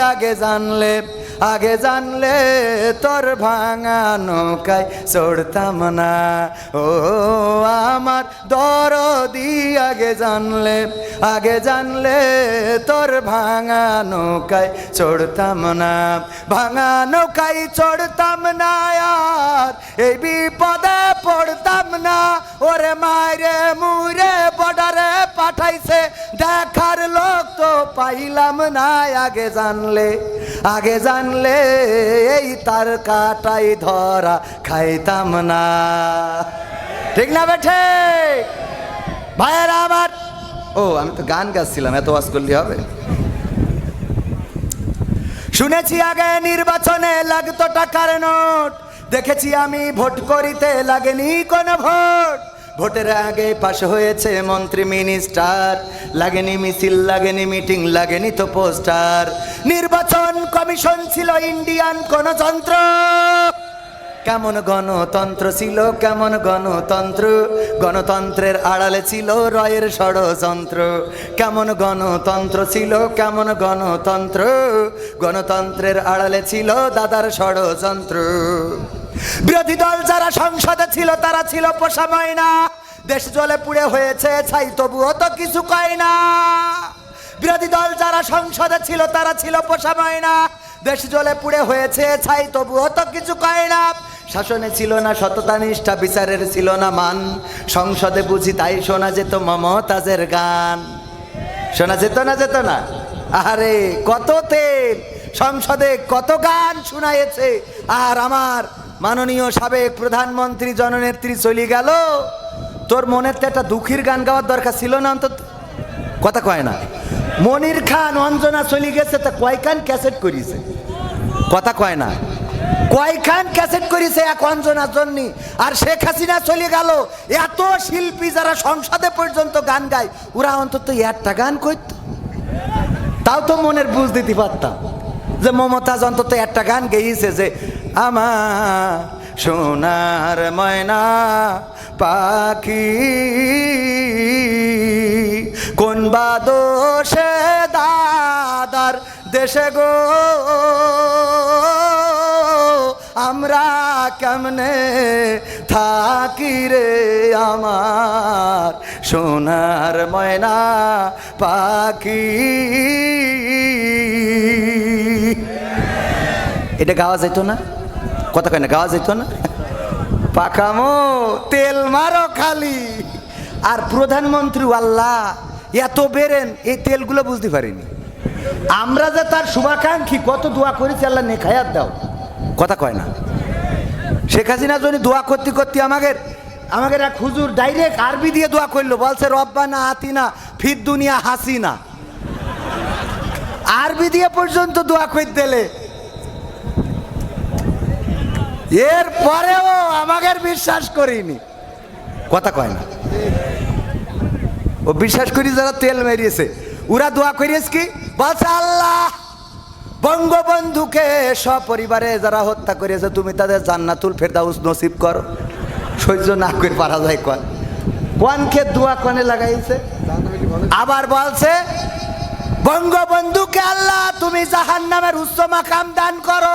আগে জানলে তোর ভাঙা নৌকায় চড়তাম না। ও আমার দরদি আগে জানলে তোর ভাঙা নৌকায় চড়তাম না। ভাঙা নৌকায় চড়তাম না আর এই বিপদে পড়তাম না। ওরে মাইরে মুরে বর্ডারে পাঠাইছে দেখার লোক তো পাইলাম না। আগে জানলে এই তার কাটাই ধরা খাইতাম না। ঠিক না বেঠে ভাইয়েরা আমার? ও আমি তো গান গাচ্ছিলাম, এত ওয়াজ করলে হবে? শুনেছি আগে নির্বাচনে লাগতো টাকার নোট, দেখেছি আমি ভোট করিতে লাগেনি কোনো ভোট। ভোটের আগে পাশ হয়েছে মন্ত্রী মিনিস্টার, লাগেনি মিছিল, লাগেনি মিটিং, লাগেনি তো পোস্টার। নির্বাচন কমিশন ছিল ইন্ডিয়ান কোন যন্ত্র। কেমন গণতন্ত্র ছিল, কেমন গণতন্ত্র, গণতন্ত্রের আড়ালে ছিল রয়ের ষড়যন্ত্র। কেমন গণতন্ত্র ছিল, কেমন গণতন্ত্র, গণতন্ত্রের আড়ালে ছিল দাদার ষড়যন্ত্র। বিরোধী দল যারা সংসদে ছিল তারা ছিল পোষা ময়না, দেশ জলে পুড়ে হয়েছে ছাই তবুও তো কিছু কয় না। বিরোধী দল যারা সংসদে ছিল তারা ছিল পোষা ময়না, দেশ জলে পুড়ে হয়েছে ছাই তবুও তো কিছু কয় না। শাসনে ছিল না সততা নিষ্ঠা, বিচারের ছিল না মান, সংসদে বুঝি তাই শোনা যেত মমতাজের গান। শোনা যেত না? আরে কত তেল, সংসদে কত গান শোনায়েছে। আর আমার মাননীয় সাবেক প্রধানমন্ত্রী জননেত্রী চলে গেল, তোর মনের তো একটা দুঃখের গান গাওয়ার দরকার ছিল না অন্তত? কথা কয় না? মনির খান অঞ্জনা চলে গেছে, তা কয়খান ক্যাসেট করিছে? কথা কয় না? কয়খান ক্যাসেট করিছে এক অঞ্জনার জন্য। আর শেখ হাসিনা চলে গেল, এত শিল্পী যারা সংসদে পর্যন্ত গান গায়, ওরা অন্তত একটা গান করত, তাও তো মনের বুঝ দিতে পারতাম যে মমতাজ অন্তত একটা গান গেয়েছে যে আমার সোনার ময়না পাখি কোন বাদোষে দাদার দেশে গো, আমরা কেমনে থাকি রে আমার সোনার ময়না পাখি। এটা গাওয়া যেত না? কথা কয় না? গাওয়া যেত না? পাকামো তেল মারো খালি। আর প্রধানমন্ত্রী আল্লাহ এত বেরেন, এই তেলগুলো বুঝতে পারিনি আমরা যে তার শুভাকাঙ্ক্ষী, কত দোয়া করেছি আল্লাহ নেখায়াত দাও। কথা কয় না? শেখ হাসিনা যদি দোয়া করতে করতে আমাদের এক হুজুর ডাইরেক্ট আরবি দিয়ে দোয়া করলো, বলছে রব্বানা আতিনা ফিদ দুনিয়া হাসিনা। আরবি দিয়ে পর্যন্ত দোয়া করে দিলে, এর পরেও আমাদের বিশ্বাস করিনি। কথা কয় না? ও বিশ্বাস করি যারা তেল মেরিয়েছে, ওরা দোয়া করিয়েছে কি? বলছে আল্লাহ বঙ্গবন্ধুকে সপরিবারে যারা হত্যা করেছে তুমি তাদের জান্নাতুল ফেরদাউস নসিব করো। সহ্য না করে পারা যায় কোনকে দোয়া কোনে লাগাইছে। আবার বলছে বঙ্গবন্ধুকে আল্লাহ তুমি জাহান্নামের উচ্চ মাকাম দান করো।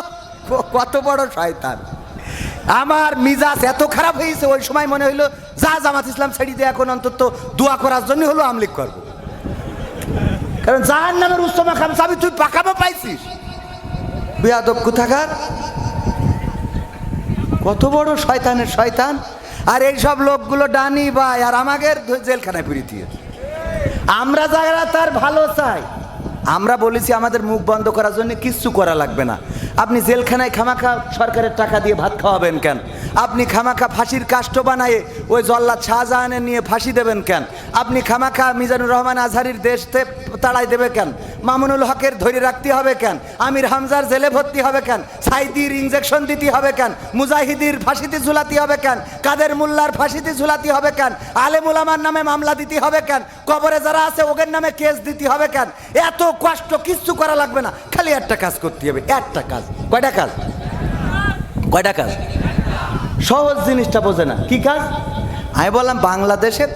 কত বড় শয়তান! আমার মিজাজ এত খারাপ হয়েছে, ওই সময় মনে হইলো জামাত ইসলাম ছেড়ে দিয়ে এখন অন্তত দোয়া করার জন্য হলো আমলিক করবো, কারণ জাহান্নামের উচ্চ মাকাম চাবি তুই পাকামো পাইছিস। বেয়াদব কোথাকার! কত বড় শয়তানের শয়তান! আর এই সব লোকগুলো ডানি ভাই, আর আমাদের জেলখানায় পুরি দিয়ে। আমরা যারা তার ভালো চাই, আমরা বলেছি আমাদের মুখ বন্ধ করার জন্য কিচ্ছু করা লাগবে না। আপনি জেলখানায় খামাখা সরকারের টাকা দিয়ে ভাত খাওয়াবেন কেন? আপনি খামাখা ফাঁসির কাষ্ট বানায়ে ওই জল্লাদ শাহজাহানের নিয়ে ফাঁসি দেবেন কেন? আপনি খামাখা মিজানুর রহমান আজহারির দেশতে তাড়াই দেবে কেন? মামুনুল হকের ধরে রাখতে হবে কেন? আমির হামজার জেলে ভর্তি হবে কেন? সাইদির ইনজেকশন দিতে হবে কেন? মুজাহিদির ফাঁসিতে ঝুলাতে হবে কেন? কাদের মোল্লার ফাঁসিতে ঝুলাতে হবে কেন? আলেম উলামার নামে মামলা দিতে হবে কেন? কবরে যারা আছে ওদের নামে কেস দিতে হবে কেন? এত কষ্ট কিচ্ছু করা লাগবে না, খালি একটা কাজ করতে হবে। একটা কাজ। কয়টা কাজ? কয়টা কাজ? সহজ জিনিসটা বোঝে না। কি কাজ? আমি বললাম বাংলাদেশের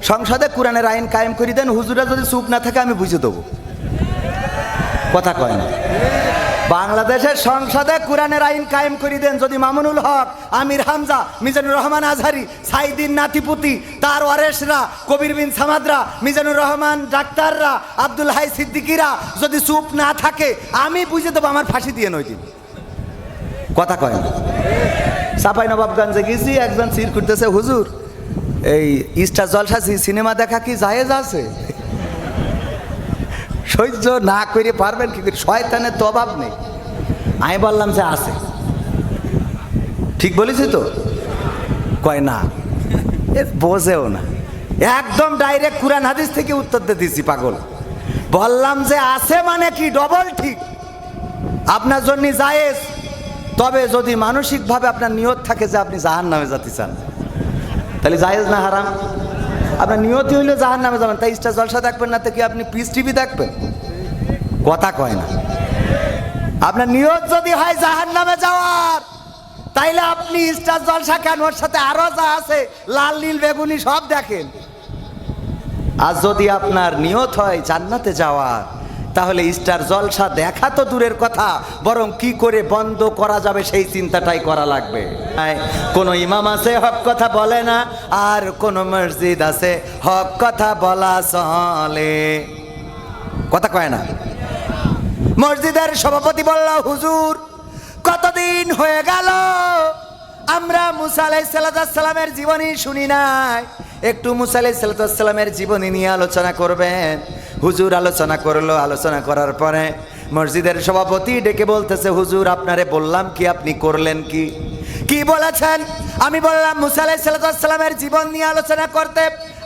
সংসদে কোরআনের আইন কায়েম করে দেন, হুজুরা যদি চুপ না থাকে আমি বুঝে দেবো। কথা কয় না। বাংলাদেশের সংসদে কোরআনের আইন কায়েম করে দেন যদি মামুনুল হক, আমির হামজা, মিজানুর রহমান আজহারি, সাইদিন নাতিপুতি, তার ওয়ারেসরা, কবির বিন সামাদরা, মিজানুর রহমান ডাক্তাররা, আব্দুল হাই সিদ্দিকিরা যদি চুপ না থাকে, আমি বুঝে দেবো আমার ফাঁসি দিয়ে নয় দিন। কথা কয় না। চাপাই নবাবগঞ্জে গেছি, একজন সির করতেছে, হুজুর এই স্টার জলসা সিনেমা দেখা কি জায়েজ আছে? সহ্য না করে পারবেন কি? শয়তানের তো অভাব নেই। আমি বললাম যে আছে। ঠিক বলেছি তো? কয় না, এ বোঝেও না। একদম ডাইরেক্ট কুরআন হাদিস থেকে উত্তর দিয়ে দিছি পাগল। বললাম যে আছে মানে কি ডবল ঠিক, আপনার জন্য জায়েজ, তবে যদি মানসিকভাবে আপনার নিয়ত থাকে যে আপনি জাহান্নামে যেতে চান, তাহলে জায়েজ না হারাম? আপনার নিয়তি হইলে জাহান্নামে যাবেন, তাই স্টার জলসা দেখবেন না তো কি আপনি পিস টিভি দেখবেন? কথা কয় না। আপনার নিয়ত যদি হয় জাহান্নামে যাওয়ার, তাইলে আপনি স্টার জলসা কেন, ওর সাথে আরো যা আছে লাল নীল বেগুনি সব দেখেন। আর যদি আপনার নিয়ত হয় জান্নাতে যাওয়ার, তাহলে স্টার জলসা দেখা তো দূরের কথা, বরং কি করে বন্ধ করা যাবে সেই চিন্তাটাই করা লাগবে। কোন ইমাম আছে হক কথা বলে না, আর কোন মসজিদ আছে হক কথা বলা চলে। কথা কয় না। মসজিদের সভাপতি বলল, হুজুর কতদিন হয়ে গেল আমরা মুসা আলাইহিস সালামের জীবনী শুনি নাই, একটু মুসা আলাইহিস সালামের জীবনী নিয়ে আলোচনা করবেন। হুজুর আলোচনা করলো। আলোচনা করার পরে মসজিদের সভাপতি ডেকে বলতেছে, হুজুর আপনারে বললাম কি, আপনি করলেন কি? কি বলেছেন? আমি বললাম মুসা আলাইহিস সালামের জীবন নিয়ে আলোচনা করতে,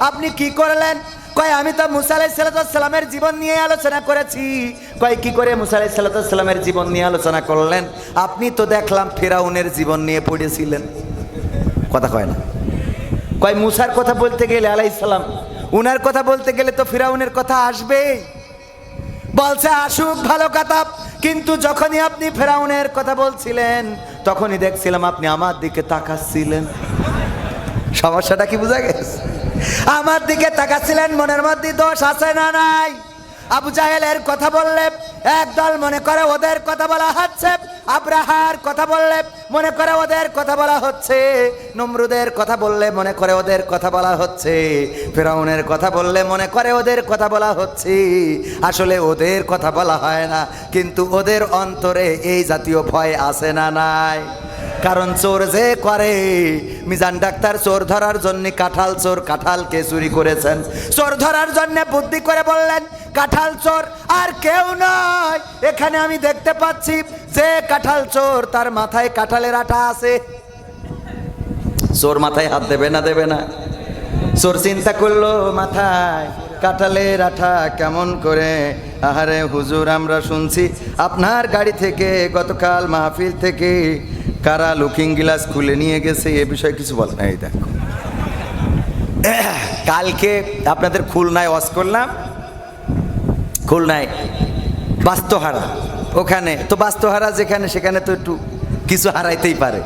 আপনি কি করলেন? কয় আমি তো মুসা আলাইহিস সালামের জীবন নিয়ে আলোচনা করেছি। কয় কি করে মুসা আলাইহিস সালামের জীবন নিয়ে আলোচনা করলেন? আপনি তো দেখলাম ফেরাউনের জীবন নিয়ে পড়েছিলেন। কথা কয় না। কয় মুসার কথা বলতে গেলে আলাইহিস সালাম, উনার কথা বলতে গেলে তো ফিরাউনের কথা আসবেই। বলছে আসুক, ভালো কথা, কিন্তু যখনই আপনি ফেরাউনের কথা বলছিলেন তখনই দেখছিলাম আপনি আমার দিকে তাকাচ্ছিলেন। সমস্যাটা কি বোঝা গেছে? আমার দিকে তাকাচ্ছিলেন, মনের মধ্যে দোষ আছে না নাই? আবু জাহেলের কথা বললে একদল মনে করে ওদের কথা বলা হচ্ছে, আব্রাহার কথা বললে মনে করে ওদের কথা বলা হচ্ছে, নমরুদের কথা বললে মনে করে ওদের কথা বলা হচ্ছে, ফেরাউনের কথা বললে মনে করে ওদের কথা বলা হচ্ছে। আসলে ওদের কথা বলা হয় না, কিন্তু ওদের অন্তরে এই জাতীয় ভয় আছে না নাই? কারণ চোর যে করে, মিজান ডাক্তার চোর ধরার জন্য কাঁঠাল চোর, কাঁঠালকে চুরি করেছেন, চোর ধরার জন্য বুদ্ধি করে বললেন কাঁঠাল চোর, আর কেউ নয়। এখানে আমি দেখতে পাচ্ছি যে কাঁঠাল চোর, তার মাথায় কাঁঠালের আঠা আছে। চোর মাথায় হাত দেবে না? দেবে না? চোর চিন্তা করলো মাথায় কাঁঠালের আঠা কেমন করে। আহারে হুজুর, আমরা শুনছি আপনার গাড়ি থেকে গতকাল মাহফিল থেকে কারা লুকিং গ্লাস খুলে নিয়ে গেছে, এ বিষয়ে কিছু বলে না। এই দেখো, কালকে আপনাদের খুলনায় ওয়াজ করলাম, খুলনায় বাস্তহারা, ওখানে তো বাস্তহারা যেখানে সেখানে তো একটু কিছু হারাইতেই পারে,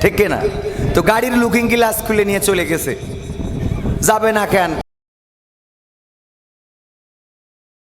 ঠিক না? তো গাড়ির লুকিং গ্লাস খুলে নিয়ে চলে গেছে। যাবে না কেন?